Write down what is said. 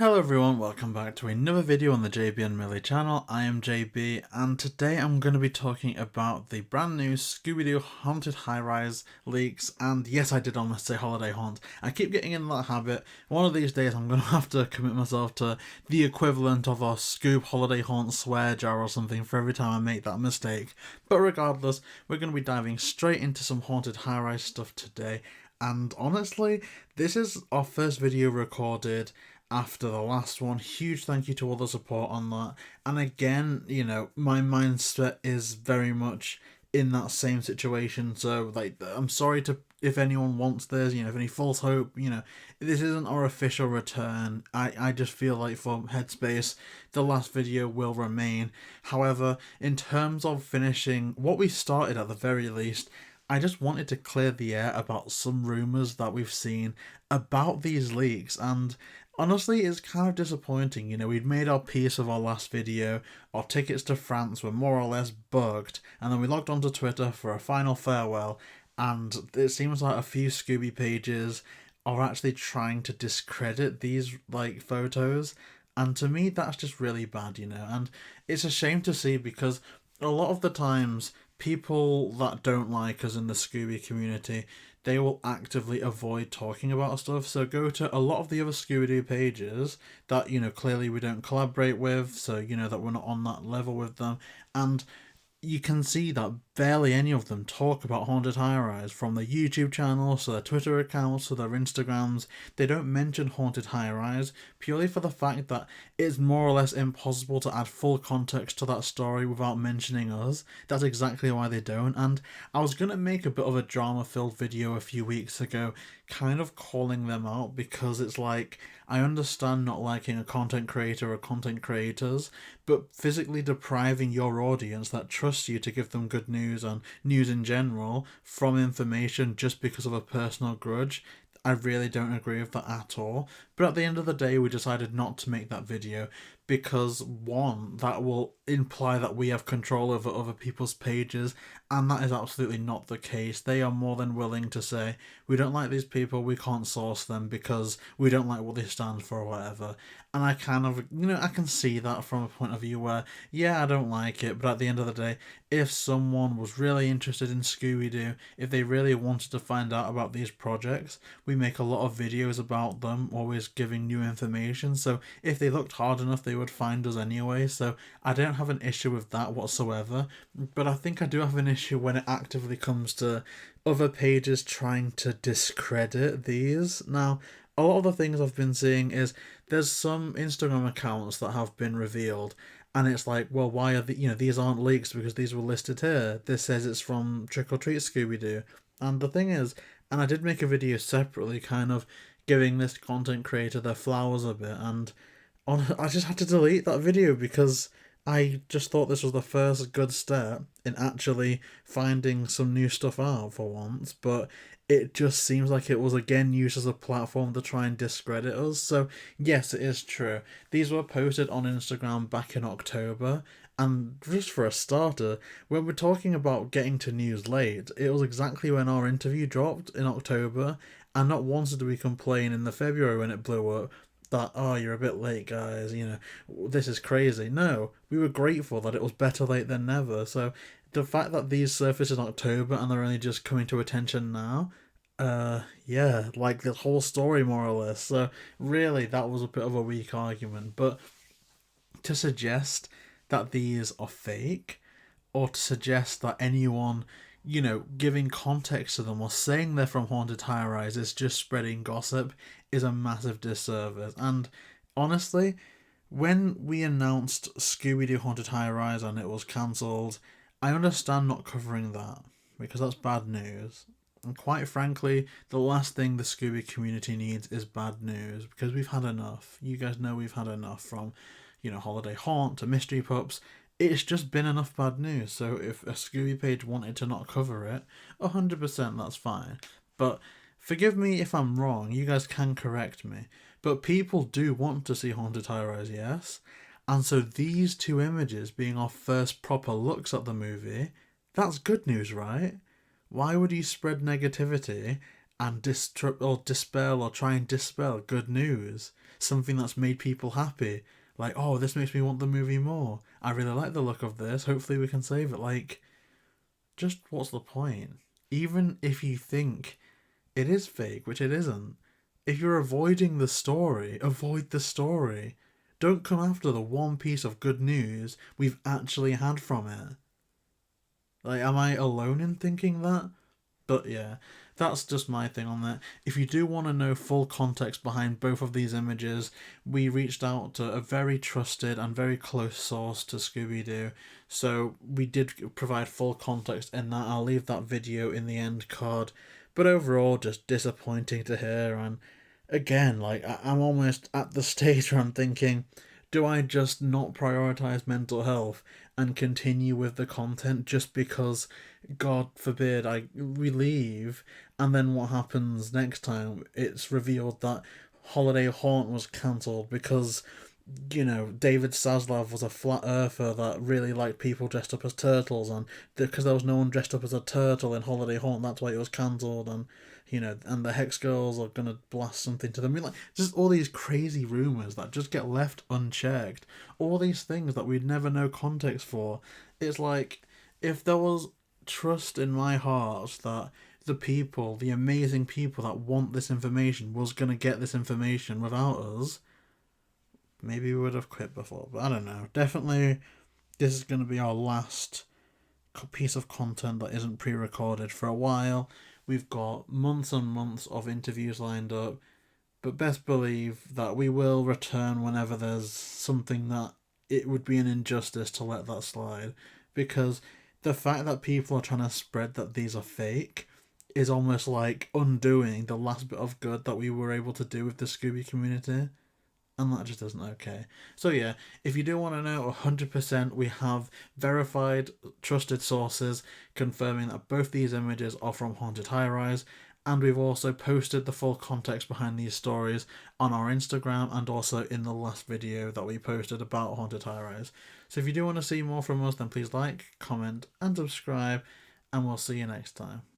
Hello everyone, welcome back to another video on the JayBee Milly channel. I am JayBee and today I'm going to be talking about the brand new Scooby-Doo Haunted High-Rise leaks. And yes, I did almost say Holiday Haunt. I keep getting in that habit. One of these days I'm going to have to commit myself to the equivalent of a Scoob Holiday Haunt swear jar or something for every time I make that mistake. But regardless, we're going to be diving straight into some Haunted High-Rise stuff today. And honestly, this is our first video recorded after the last one. Huge thank you to all the support on that. And again, you know, my mindset is very much in that same situation. So, like, I'm sorry to if anyone wants this, you know, if any false hope, you know, this isn't our official return. I just feel like for Headspace, the last video will remain. However, in terms of finishing what we started at the very least, I just wanted to clear the air about some rumours that we've seen about these leaks, and honestly, it's kind of disappointing. You know, we'd made our peace of our last video, our tickets to France were more or less booked, and then we logged onto Twitter for a final farewell, and it seems like a few Scooby pages are actually trying to discredit these, like, photos, and to me, that's just really bad, you know, and it's a shame to see because a lot of the times people that don't like us in the Scooby community, they will actively avoid talking about stuff. So go to a lot of the other Scooby-Doo pages that, you know, clearly we don't collaborate with, so you know that we're not on that level with them, and you can see that barely any of them talk about Haunted High-Rise, from their YouTube channels to their Twitter accounts to their Instagrams. They don't mention Haunted High-Rise purely for the fact that it's more or less impossible to add full context to that story without mentioning us. That's exactly why they don't. And I was going to make a bit of a drama-filled video a few weeks ago kind of calling them out, because it's like, I understand not liking a content creator or content creators, but physically depriving your audience that trusts you to give them good news and news in general from information just because of a personal grudge, I really don't agree with that at all. But at the end of the day, we decided not to make that video because, one, that will imply that we have control over other people's pages, and that is absolutely not the case. They are more than willing to say, we don't like these people, we can't source them because we don't like what they stand for or whatever. And I kind of, you know, I can see that from a point of view where, yeah, I don't like it, but at the end of the day, if someone was really interested in Scooby-Doo, if they really wanted to find out about these projects, we make a lot of videos about them, always giving new information, so if they looked hard enough they would find us anyway, so I don't have an issue with that whatsoever. But I think I do have an issue when it actively comes to other pages trying to discredit these. Now, a lot of the things I've been seeing is there's some Instagram accounts that have been revealed, and it's like, well, why are you know, these aren't leaks because these were listed here. This says it's from Trick or Treat Scooby-Doo. And the thing is, and I did make a video separately kind of giving this content creator their flowers a bit, and I just had to delete that video because I just thought this was the first good step in actually finding some new stuff out for once, but it just seems like it was again used as a platform to try and discredit us. So yes, it is true. These were posted on Instagram back in October, and just for a starter, when we're talking about getting to news late, it was exactly when our interview dropped in October, and not once did we complain in the February when it blew up that, oh, you're a bit late, guys, you know, this is crazy. No, we were grateful that it was better late than never. So the fact that these surfaced in October and they're only just coming to attention now, yeah, like the whole story more or less. So really, that was a bit of a weak argument. But to suggest that these are fake, or to suggest that anyone, you know, giving context to them or saying they're from Haunted High-Rise is just spreading gossip, is a massive disservice. And honestly, when we announced Scooby-Doo Haunted High-Rise and it was cancelled, I understand not covering that, because that's bad news. And quite frankly, the last thing the Scooby community needs is bad news, because we've had enough. You guys know we've had enough, from, you know, Holiday Haunt to Mystery Pups. It's just been enough bad news. So if a Scooby page wanted to not cover it, 100% that's fine. But forgive me if I'm wrong, you guys can correct me, but people do want to see Haunted High-Rise, yes? And so these two images being our first proper looks at the movie, that's good news, right? Why would you spread negativity and dispel or try and dispel good news? something that's made people happy. Like, oh, this makes me want the movie more. I really like the look of this. Hopefully we can save it. Like, just what's the point? Even if you think it is fake, which it isn't, if you're avoiding the story, avoid the story. Don't come after the one piece of good news we've actually had from it. Like, am I alone in thinking that? But yeah, that's just my thing on that. If you do want to know full context behind both of these images, we reached out to a very trusted and very close source to Scooby-Doo. So we did provide full context in that. I'll leave that video in the end card. But overall, just disappointing to hear. And again, like, I'm almost at the stage where I'm thinking, do I just not prioritize mental health and continue with the content just because, God forbid, we leave, and then what happens next time? It's revealed that Holiday Haunt was cancelled because, David Zaslav was a flat earther that really liked people dressed up as turtles, and because there was no one dressed up as a turtle in Holiday Haunt, that's why it was cancelled, and and the Hex Girls are gonna blast something to them. I mean, like, just all these crazy rumors that just get left unchecked. All these things that we'd never know context for. It's like, if there was trust in my heart that the people, the amazing people that want this information, was gonna get this information without us, maybe we would have quit before. But I don't know. Definitely, this is gonna be our last piece of content that isn't pre-recorded for a while. We've got months and months of interviews lined up, but best believe that we will return whenever there's something that it would be an injustice to let that slide, because the fact that people are trying to spread that these are fake is almost like undoing the last bit of good that we were able to do with the Scooby community. And that just isn't okay. So yeah, if you do want to know 100%, we have verified, trusted sources confirming that both these images are from Haunted High Rise, and we've also posted the full context behind these stories on our Instagram and also in the last video that we posted about Haunted High Rise. So if you do want to see more from us, then please like, comment, and subscribe, and we'll see you next time.